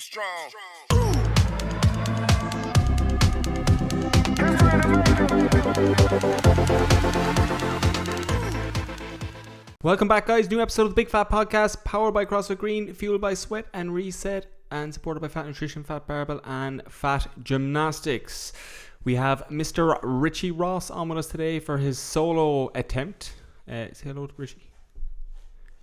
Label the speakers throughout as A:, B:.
A: be strong.
B: Welcome back, guys. New episode of the Big Phat Podcast, powered by Crossfit Green, fueled by sweat and reset, and supported by Phat Nutrition, Phat Barbell, and Phat Gymnastics. We have Mr. Richie Ross on with us today for his solo attempt. Say hello to Richie.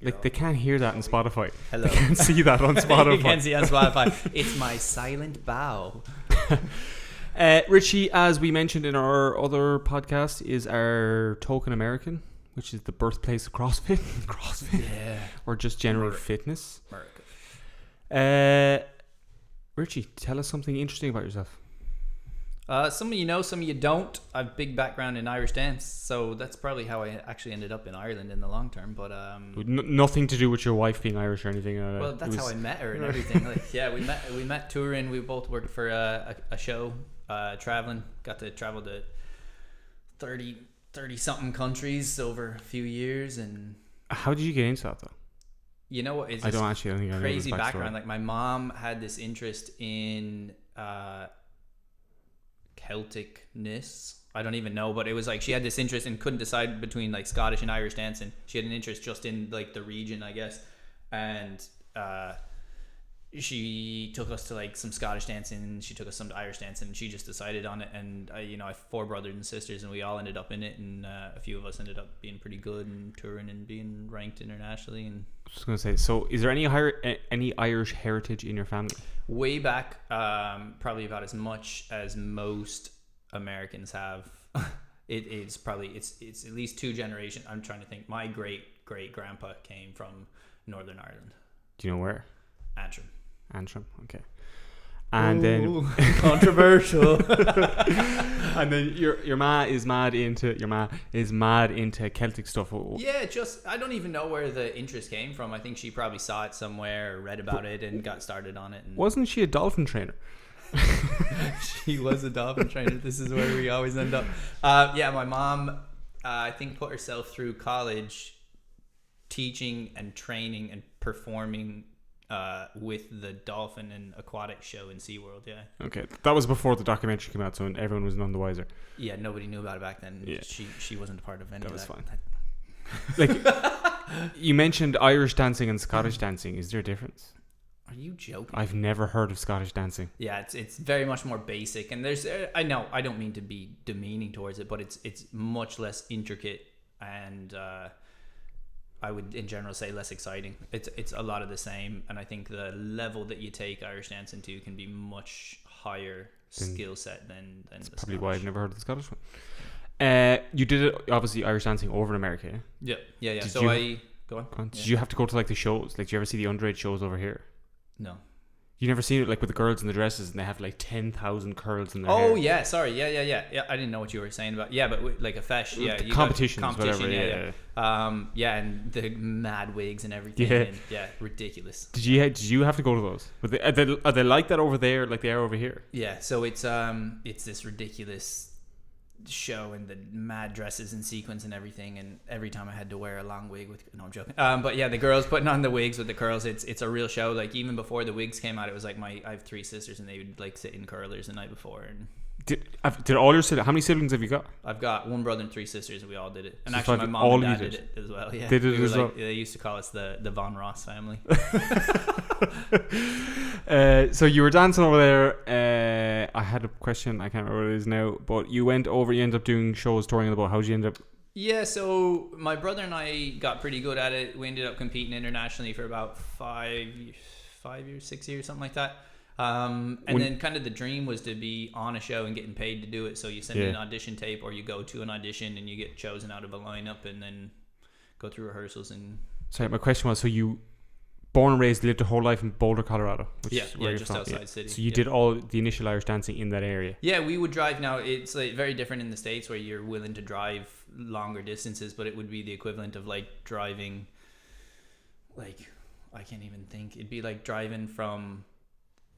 B: Like, they can't hear that on Spotify.
C: Hello.
B: They can't see that on Spotify.
C: You can't see on Spotify. It's my silent bow.
B: Richie, as we mentioned in our other podcast, is our token American, which is the birthplace of CrossFit. CrossFit.
C: Yeah.
B: Or just general fitness.
C: America.
B: Richie, tell us something interesting about yourself.
C: Some of you know, some of you don't. I have big background in Irish dance, so that's probably how I actually ended up in Ireland in the long term. But
B: Nothing to do with your wife being Irish or anything.
C: well, that's how I met her and everything. Like, yeah, we met touring. We both worked for a show, traveling. Got to travel to 30 something countries over a few years. And
B: how did you get into that though?
C: you know what? It's
B: I don't think I know
C: crazy
B: the backstory.
C: background. Like, my mom had this interest in Celticness. I don't even know, but it was like she had this interest and couldn't decide between like Scottish and Irish dancing. She had an interest just in like the region, I guess. And she took us to like some Scottish dancing. She took us some Irish dancing. And she just decided on it. And I have 4 brothers and sisters, and we all ended up in it. And a few of us ended up being pretty good and touring and being ranked internationally. And
B: I was just gonna say, so is there any Irish heritage in your family?
C: way back, probably about as much as most Americans have. It's at least 2 generations. I'm trying to think. My great grandpa came from Northern Ireland.
B: Do you know where?
C: Antrim.
B: Okay. And then
C: controversial.
B: and then your ma is mad into Celtic stuff.
C: Yeah, I don't even know where the interest came from. I think she probably saw it somewhere or read about it and got started on it. And
B: Wasn't she a dolphin trainer?
C: she was a dolphin trainer. This is where we always end up. Yeah, my mom, I think, put herself through college teaching and training and performing with the dolphin and aquatic show in SeaWorld. Yeah.
B: Okay, that was before the documentary came out, so everyone was none the wiser.
C: Yeah, nobody knew about it back then.
B: Yeah.
C: She wasn't a part of any
B: That
C: of
B: was
C: that.
B: fine. Like, you mentioned Irish dancing and Scottish dancing. Is there a difference?
C: Are you joking?
B: I've never heard of Scottish dancing.
C: Yeah, it's very much more basic, and there's I know I don't mean to be demeaning towards it, but it's much less intricate, and I would in general say less exciting. It's a lot of the same, and I think the level that you take Irish dancing to can be much higher skill set than
B: That's
C: the
B: probably
C: Scottish.
B: why I've never heard of the Scottish one. You did it, obviously, Irish dancing over in America.
C: Yeah.
B: Did
C: So go on.
B: Did you have to go to like the shows? Like, do you ever see the underage shows over here?
C: No.
B: You never seen it like with the girls in the dresses and they have like 10,000 curls in their hair?
C: Oh yeah, sorry, yeah. I didn't know what you were saying about. Yeah, but like a fesh, yeah, you got
B: competitions, whatever.
C: yeah. And the mad wigs and everything.
B: Yeah.
C: And, yeah, ridiculous.
B: Did you have to go to those? Are they like that over there, like they are over here?
C: Yeah, so it's this ridiculous show and the mad dresses and sequins and everything, and every time I had to wear a long wig with I'm joking, but yeah, the girls putting on the wigs with the curls, it's a real show. Like, even before the wigs came out, it was like I have 3 sisters and they would like sit in curlers the night before. And
B: Did all your siblings? How many siblings have you got?
C: I've got 1 brother and 3 sisters, and we all did it. And
B: So
C: actually, my
B: all
C: mom and
B: you
C: dad did it as well. Yeah,
B: They did it as well?
C: They used to call us the Von Ross family.
B: So you were dancing over there. I had a question. I can't remember what it is now. But you ended up doing shows, touring the boat. How did you end up?
C: Yeah, so my brother and I got pretty good at it. We ended up competing internationally for about 5 years, 6 years, something like that. Then kind of the dream was to be on a show and getting paid to do it. So you send in an audition tape, or you go to an audition and you get chosen out of a lineup and then go through rehearsals. And
B: Sorry, my question was, so you born and raised, lived your whole life in Boulder, Colorado, which is where you're
C: just
B: from.
C: outside city.
B: So you did all the initial Irish dancing in that area.
C: Yeah, we would drive. Now it's like very different in the States, where you're willing to drive longer distances, but it would be the equivalent of like driving, like, I can't even think. It'd be like driving from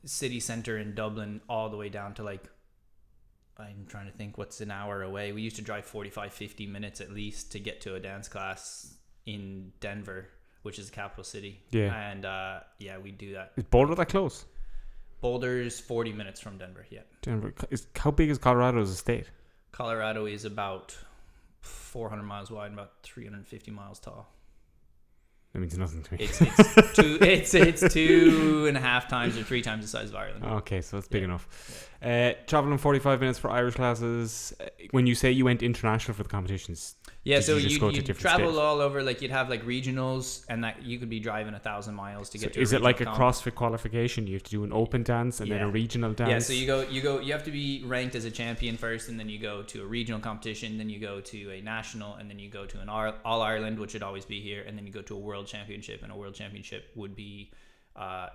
C: city center in Dublin all the way down to like, I'm trying to think what's an hour away. We used to drive 45-50 minutes at least to get to a dance class in Denver, which is the capital city.
B: Yeah.
C: And we do that.
B: Is Boulder that close?
C: Boulder's 40 minutes from Denver. Yeah.
B: Denver. How big is Colorado as a state?
C: Colorado is about 400 miles wide and about 350 miles tall.
B: That means nothing to me.
C: It's 2.5 times or 3 times the size of Ireland.
B: Okay, so it's big enough. Traveling 45 minutes for Irish classes. When you say you went international for the competitions,
C: yeah, so
B: you
C: travel all over. Like you'd have like regionals, and that you could be driving 1,000 miles to get to.
B: Is it like a CrossFit qualification? You have to do an open dance and then a regional dance.
C: Yeah, so you have to be ranked as a champion first, and then you go to a regional competition, then you go to a national, and then you go to an All Ireland, which would always be here, and then you go to a World Championship, and a World Championship would be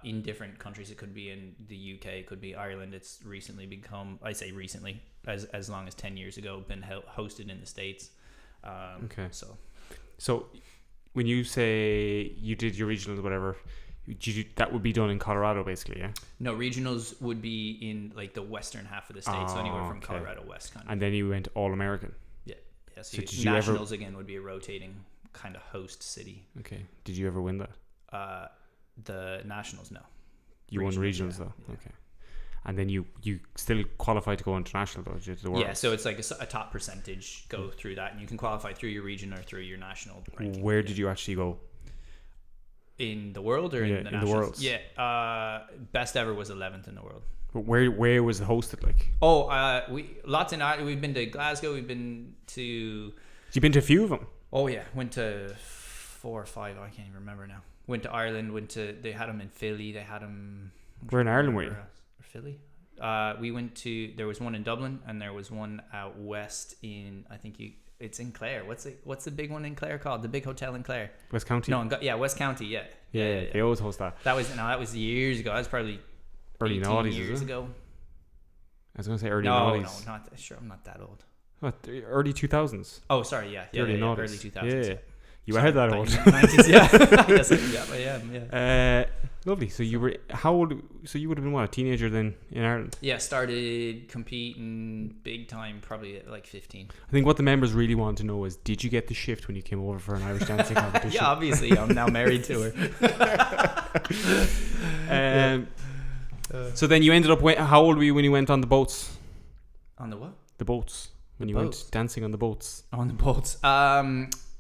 C: in different countries. It could be in the UK, it could be Ireland. It's recently become, I say recently, as long as 10 years ago, been hosted in the States.
B: Okay.
C: So
B: when you say you did your regionals or whatever, that would be done in Colorado basically, yeah? No,
C: regionals would be in like the western half of the state, so anywhere from Colorado west kind of.
B: And then you went All American.
C: Yeah. So nationals again would be a rotating kind of host city.
B: Okay. Did you ever win that?
C: The nationals, no.
B: You won regionals though. Yeah. Okay. And then you still qualify to go international though, to the world.
C: Yeah, so it's like a top percentage go through that, and you can qualify through your region or through your national ranking.
B: Where did you actually go?
C: In the world or in the nationals?
B: In the world.
C: Yeah, best ever was 11th in the world.
B: But where was it hosted like?
C: We've been to Glasgow, we've been to...
B: You've been to a few of them?
C: Oh yeah, went to 4 or 5, I can't even remember now. Went to Ireland, they had them in Philly, they had them...
B: Where in Ireland were you?
C: Philly. We went to. There was one in Dublin, and there was one out west in. I think it's in Clare. What's the big one in Clare called? The big hotel in Clare.
B: West County.
C: No, West County. Yeah.
B: They always host that.
C: That was years ago. That was probably
B: early
C: 18 years ago.
B: I was gonna say early 90s.
C: No, not sure. I'm not that old.
B: What, early 2000s?
C: Oh, sorry. Yeah.
B: Early
C: 2000s.
B: Yeah. You are that old.
C: 90s, yeah. Yes, I am. Yeah.
B: Lovely. So you were how old? So you would have been what, a teenager then in Ireland?
C: Yeah, started competing big time probably at like 15.
B: I think what the members really want to know is, did you get the shift when you came over for an Irish dancing competition?
C: Yeah, obviously. I'm now married to
B: her. So then you ended up. How old were you when you went on the boats?
C: On the what?
B: The boats. When you went dancing on the boats.
C: On the boats.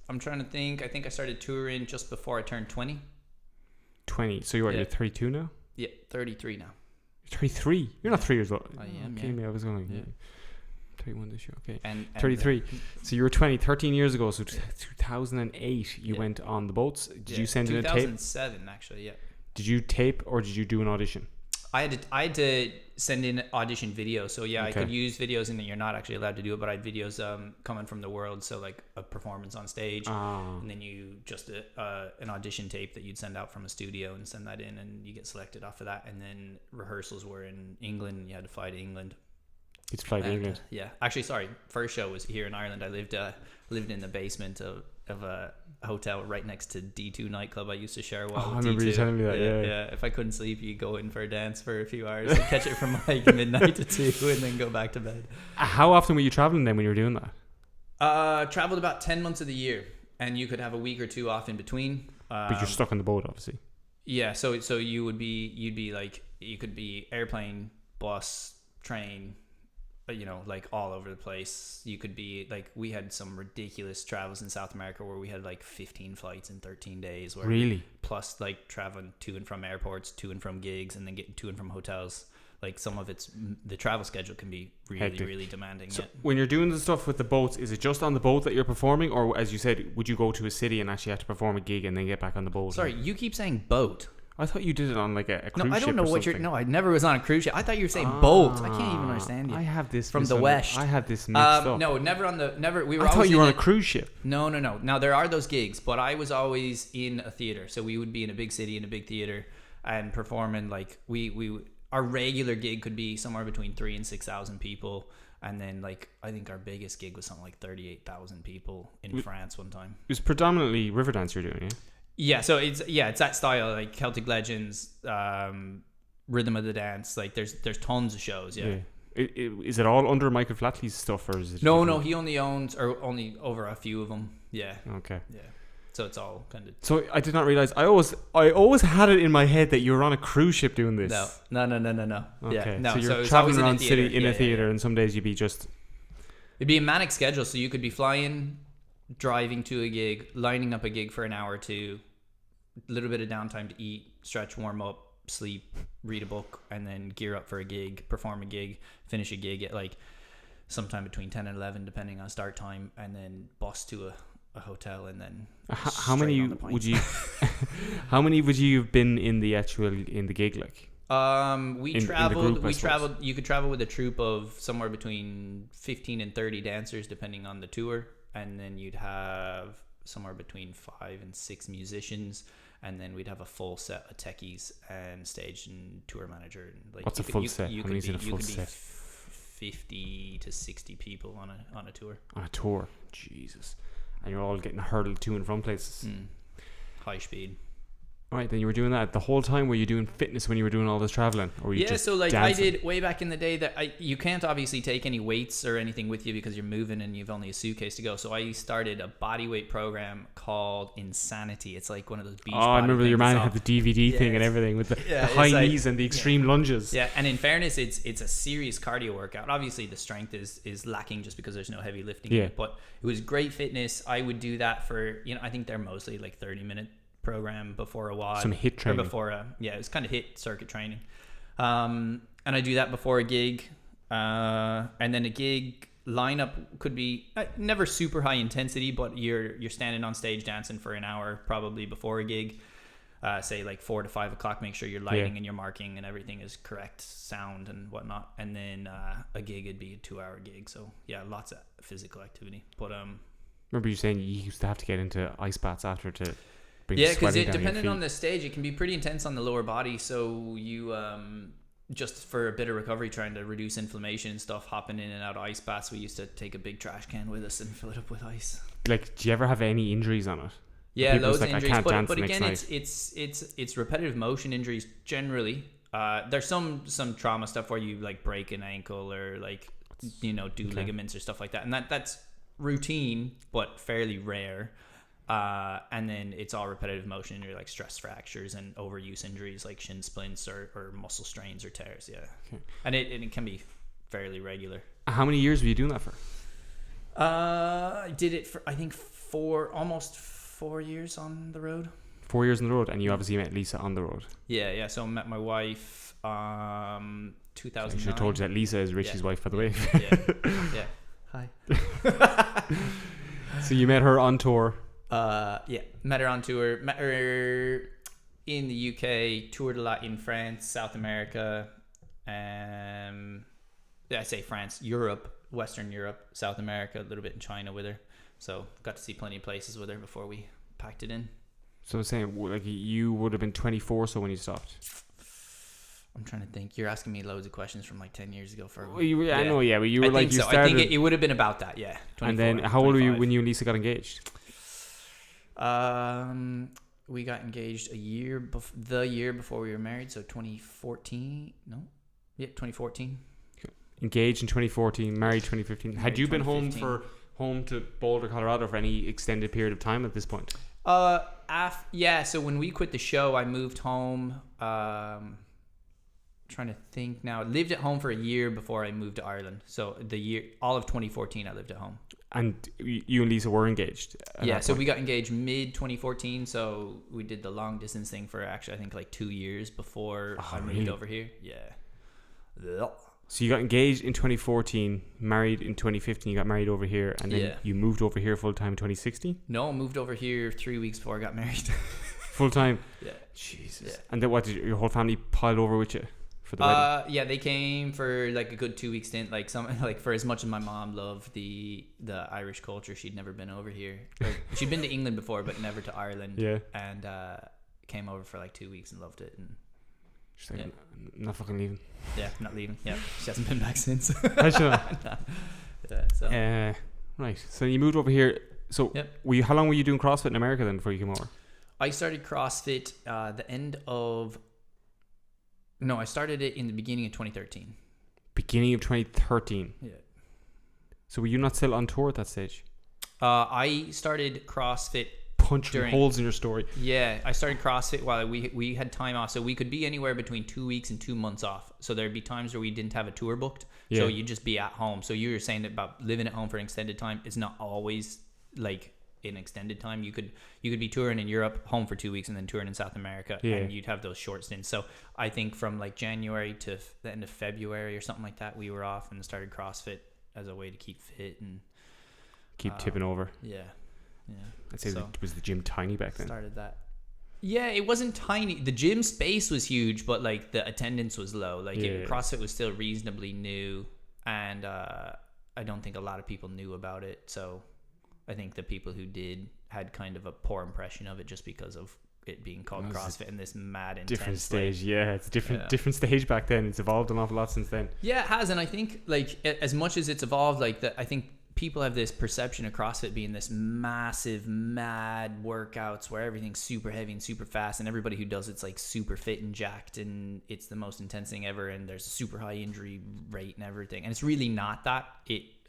C: I'm trying to think. I think I started touring just before I turned 20.
B: 20. So you're 32 now?
C: Yeah, 33 now.
B: You're 33? You're not 3 years old.
C: I am,
B: okay, I was going 31 this year. Okay.
C: And
B: 33. So you were 13 years ago. So 2008 you went on the boats. Did you send in a tape?
C: 2007 actually, yeah.
B: Did you tape or did you do an audition?
C: I had to send in audition videos. So yeah, I could use videos, and then you're not actually allowed to do it, but I had videos coming from the world. So like a performance on stage, and then you just an audition tape that you'd send out from a studio and send that in, and you get selected off of that. And then rehearsals were in England, and you had to fly to England.
B: It's fly to England.
C: Yeah, actually, sorry. First show was here in Ireland. I lived in the basement of a hotel right next to D2 nightclub I used to share while
B: I remember you telling me that.
C: Yeah. If I couldn't sleep, you go in for a dance for a few hours and catch it from like midnight to 2 and then go back to bed.
B: How often were you traveling then when you were doing that?
C: Traveled about 10 months of the year, and you could have a week or two off in between.
B: But you're stuck on the boat, obviously.
C: Yeah, so you'd be like, you could be airplane, bus, train, like all over the place. You could be like, we had some ridiculous travels in South America where we had like 15 flights in 13 days.
B: Really?
C: Plus like traveling to and from airports, to and from gigs, and then getting to and from hotels. Like some of the travel schedule can be really, hectic. Really demanding.
B: So when you're doing the stuff with the boats, is it just on the boat that you're performing? Or as you said, would you go to a city and actually have to perform a gig and then get back on the boat?
C: Sorry, you keep saying boat.
B: I thought you did it on like a cruise ship.
C: No, I don't know what
B: something.
C: No, I never was on a cruise ship. I thought you were saying boat. I can't even understand you.
B: I have this
C: from the West.
B: I have this mixed up.
C: No, never. We were.
B: I thought you were on a cruise ship.
C: No. Now there are those gigs, but I was always in a theater. So we would be in a big city in a big theater and performing. Like our regular gig could be somewhere between 3,000 and 6,000 people. And then, like, I think our biggest gig was something like 38,000 people in France one time. It
B: was predominantly Riverdance you're doing, yeah?
C: Yeah, so it's that style, like Celtic Legends, Rhythm of the Dance. Like, there's tons of shows, yeah.
B: Is it all under Michael Flatley's stuff, or is it?
C: No, he only owns, or only over a few of them, yeah.
B: Okay.
C: Yeah. So it's all kind of.
B: So I did not realize. I always had it in my head that you were on a cruise ship doing this.
C: No.
B: Okay.
C: Yeah, no.
B: So you're
C: it's
B: traveling
C: always
B: around city in
C: yeah,
B: a theater,
C: yeah.
B: and some days you'd be just.
C: It'd be a manic schedule, so you could be flying, driving to a gig, lining up a gig for an hour or two, a little bit of downtime to eat, stretch, warm up, sleep, read a book, and then gear up for a gig, perform a gig, finish a gig at like sometime between 10 and 11 depending on start time, and then bus to a hotel, and then
B: how many would you how many would you have been in the gig like?
C: We
B: in
C: traveled.
B: the group,
C: We traveled. You could travel with a troupe of somewhere between 15 and 30 dancers, depending on the tour, and then you'd have somewhere between 5 and 6 musicians, and then we'd have a full set of techies and stage and tour manager. And like,
B: what's a full set? How many's in a full set?
C: 50 to 60 people on a tour.
B: On a tour, Jesus, and you're all getting hurled to and from places.
C: High speed.
B: All right, then you were doing that the whole time. Were you doing fitness when you were doing all this traveling, or were you just
C: so like
B: dancing?
C: I did way back in the day that you can't obviously take any weights or anything with you because you're moving and you've only a suitcase to go. So I started a body weight program called Insanity. It's like one of those beach.
B: I remember your man had the DVD thing and everything with the high knees and the extreme lunges.
C: Yeah, and in fairness, it's a serious cardio workout. Obviously, the strength is lacking just because there's no heavy lifting.
B: Yeah.
C: But it was great fitness. I would do that for I think they're mostly like 30-minute program before a WOD.
B: Some HIIT training.
C: Or before it was kind of HIIT circuit training. And I do that before a gig. And then a gig lineup could be never super high intensity, but you're standing on stage dancing for an hour probably before a gig. Say like 4 to 5 o'clock, make sure your lighting and your marking and everything is correct, sound and whatnot. And then a gig would be a 2-hour gig. So yeah, lots of physical activity. But
B: remember you saying you used to have to get into ice baths after to bring
C: because
B: sweating down
C: depending
B: your
C: on the stage, it can be pretty intense on the lower body. So you just for a bit of recovery, trying to reduce inflammation and stuff, hopping in and out of ice baths. We used to take a big trash can with us and fill it up with ice.
B: Like, do you ever have any injuries on it?
C: Yeah, loads of injuries. But
B: again,
C: it's repetitive motion injuries generally. There's some trauma stuff where you like break an ankle or like do ligaments or stuff like that, and that's routine but fairly rare. And then it's all repetitive motion injury like stress fractures and overuse injuries like shin splints or muscle strains or tears. Yeah, and it can be fairly regular.
B: How many years were you doing that for?
C: I did it for I think almost 4 years on the road.
B: 4 years on the road, and you obviously met Lisa on the road.
C: Yeah. So I met my wife 2009.
B: I should have told you that Lisa is Richie's wife, by the way.
C: Yeah. Hi.
B: So you met her on tour.
C: Met her on tour. Met her in the UK. Toured a lot in France, South America. I say France, Europe, Western Europe, South America, a little bit in China with her. So got to see plenty of places with her before we packed it in.
B: So I'm saying, like, you would have been 24 so when you stopped.
C: I'm trying to think. You're asking me loads of questions from like 10 years ago.
B: I know, yeah, but you were
C: I think
B: you
C: so.
B: started.
C: I think it would have been about that, yeah.
B: And then how old were you when you and Lisa got engaged?
C: We got engaged the year before we were married, so 2014. No, yeah, 2014.
B: Engaged in 2014, married 2015. Had you been home to Boulder, Colorado for any extended period of time at this point?
C: Yeah. So when we quit the show, I moved home. Trying to think now. Lived at home for a year before I moved to Ireland. So all of 2014, I lived at home.
B: And you and Lisa were engaged.
C: Yeah. So we got engaged mid 2014. So we did the long distance thing for actually I think like 2 years before I moved over here. Yeah.
B: So you got engaged in 2014, married in 2015. You got married over here, and then you moved over here full time in 2016.
C: No, I moved over here 3 weeks before I got married.
B: Full time.
C: Yeah.
B: Jesus. Yeah. And then what did your whole family pile over with you for the wedding?
C: Yeah, they came for like a good 2 week stint. Like for as much as my mom loved the Irish culture, she'd never been over here. She'd been to England before, but never to Ireland. Yeah. And came over for like 2 weeks and loved it. And
B: she's like, I'm not fucking leaving.
C: Yeah, not leaving. Yeah, she hasn't been back since.
B: Has she not?
C: No. Yeah, so.
B: Right. So you moved over here. So how long were you doing CrossFit in America then before you came over?
C: I started CrossFit I started it in the beginning of 2013.
B: Beginning of 2013?
C: Yeah.
B: So were you not still on tour at that stage?
C: I started CrossFit
B: punching holes in your story.
C: Yeah, I started CrossFit while we had time off, so we could be anywhere between 2 weeks and 2 months off. So there'd be times where we didn't have a tour booked, so you'd just be at home. So you were saying that about living at home for an extended time is not always like an extended time. You could be touring in Europe, home for 2 weeks, and then touring in South America, and you'd have those short stints. So I think from like January to the end of February or something like that, we were off and started CrossFit as a way to keep fit and
B: keep tipping over.
C: Yeah.
B: I'd say was the gym tiny back then?
C: Started that. Yeah, it wasn't tiny. The gym space was huge, but like the attendance was low. Like CrossFit was still reasonably new, and I don't think a lot of people knew about it. So I think the people who did had kind of a poor impression of it just because of it being called CrossFit and this mad intense
B: different stage. It's a different stage back then. It's evolved an awful lot since then. Yeah,
C: it has, and I think like as much as it's evolved, like I think people have this perception of CrossFit being this massive, mad workouts where everything's super heavy and super fast, and everybody who does it's like super fit and jacked, and it's the most intense thing ever, and there's a super high injury rate and everything. And it's really not that.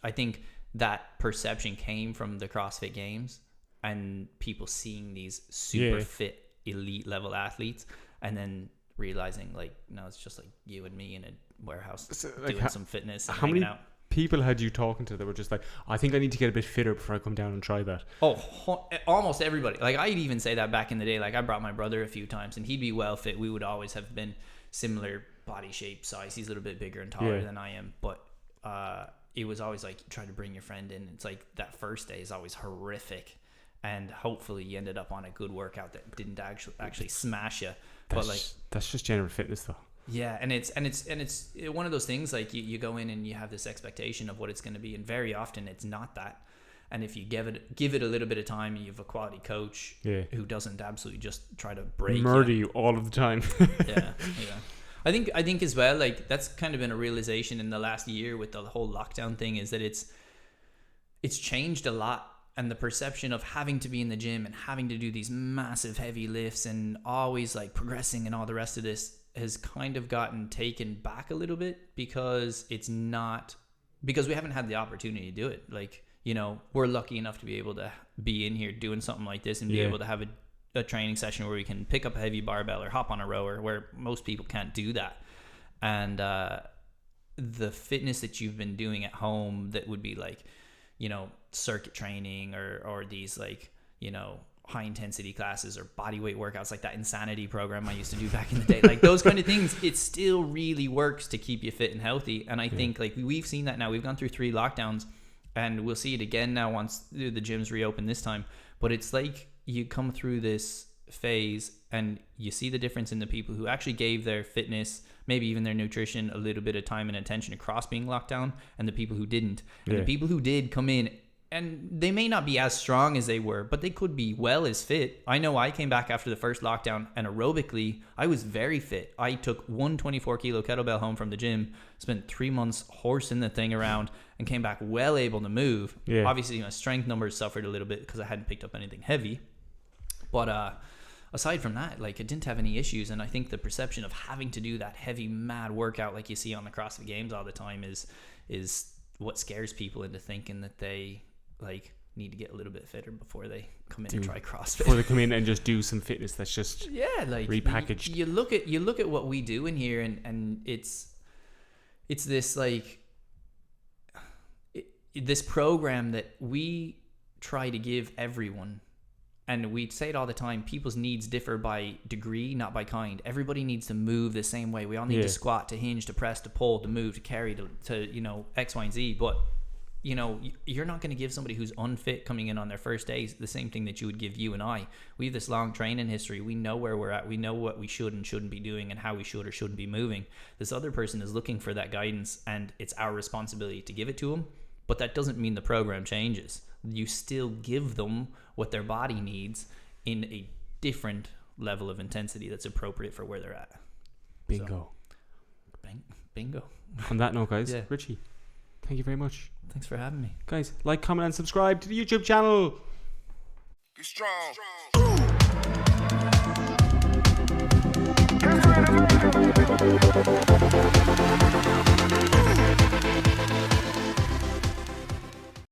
C: I think that perception came from the CrossFit Games and people seeing these super fit, elite level athletes, and then realizing like, no, it's just like you and me in a warehouse doing some fitness and hanging out.
B: People had you talking to that were just like, I think I need to get a bit fitter before I come down and try that?
C: Almost everybody. Like I'd even say that back in the day. Like I brought my brother a few times and he'd be well fit. We would always have been similar body shape, size. He's a little bit bigger and taller than I am, but it was always like, try to bring your friend in. It's like that first day is always horrific, and hopefully you ended up on a good workout that didn't actually smash you. But like
B: that's just general fitness though.
C: Yeah, and it's one of those things like you go in and you have this expectation of what it's going to be, and very often it's not that. And if you give it a little bit of time, you have a quality coach who doesn't absolutely just try to murder
B: you all of the time.
C: yeah. I think as well, like that's kind of been a realization in the last year with the whole lockdown thing, is that it's changed a lot. And the perception of having to be in the gym and having to do these massive heavy lifts and always like progressing and all the rest of this has kind of gotten taken back a little bit, because we haven't had the opportunity to do it. Like, you know, we're lucky enough to be able to be in here doing something like this and be able to have a training session where we can pick up a heavy barbell or hop on a rower, where most people can't do that. And the fitness that you've been doing at home that would be like, you know, circuit training or these like, you know, high intensity classes or body weight workouts, like that insanity program I used to do back in the day, like those kind of things, it still really works to keep you fit and healthy. And I think like we've seen that now. We've gone through 3 lockdowns and we'll see it again now once the gyms reopen this time. But it's like you come through this phase and you see the difference in the people who actually gave their fitness, maybe even their nutrition, a little bit of time and attention across being locked down, and the people who didn't. And the people who did come in, and they may not be as strong as they were, but they could be well as fit. I know I came back after the first lockdown, and aerobically, I was very fit. I took one 24-kilo kettlebell home from the gym, spent 3 months horsing the thing around, and came back well able to move. Yeah. Obviously, my strength numbers suffered a little bit because I hadn't picked up anything heavy. But aside from that, like, I didn't have any issues. And I think the perception of having to do that heavy, mad workout like you see on the CrossFit Games all the time is what scares people into thinking that they like need to get a little bit fitter before they come in and try CrossFit.
B: Before they come in and just do some fitness that's just
C: like
B: repackaged.
C: You look at what we do in here, and it's this like this program that we try to give everyone. And we say it all the time, people's needs differ by degree, not by kind. Everybody needs to move the same way. We all need to squat, to hinge, to press, to pull, to move, to carry, to you know, X, Y, and Z. But you know, you're not going to give somebody who's unfit coming in on their first days the same thing that you would give you and I. We have this long training history. We know where we're at. We know what we should and shouldn't be doing and how we should or shouldn't be moving. This other person is looking for that guidance, and it's our responsibility to give it to them. But that doesn't mean the program changes. You still give them what their body needs in a different level of intensity that's appropriate for where they're at.
B: Bingo.
C: So, bingo.
B: On that note, guys, Richie, thank you very much.
C: Thanks for having me.
B: Guys, like, comment, and subscribe to the YouTube channel.
A: Be strong.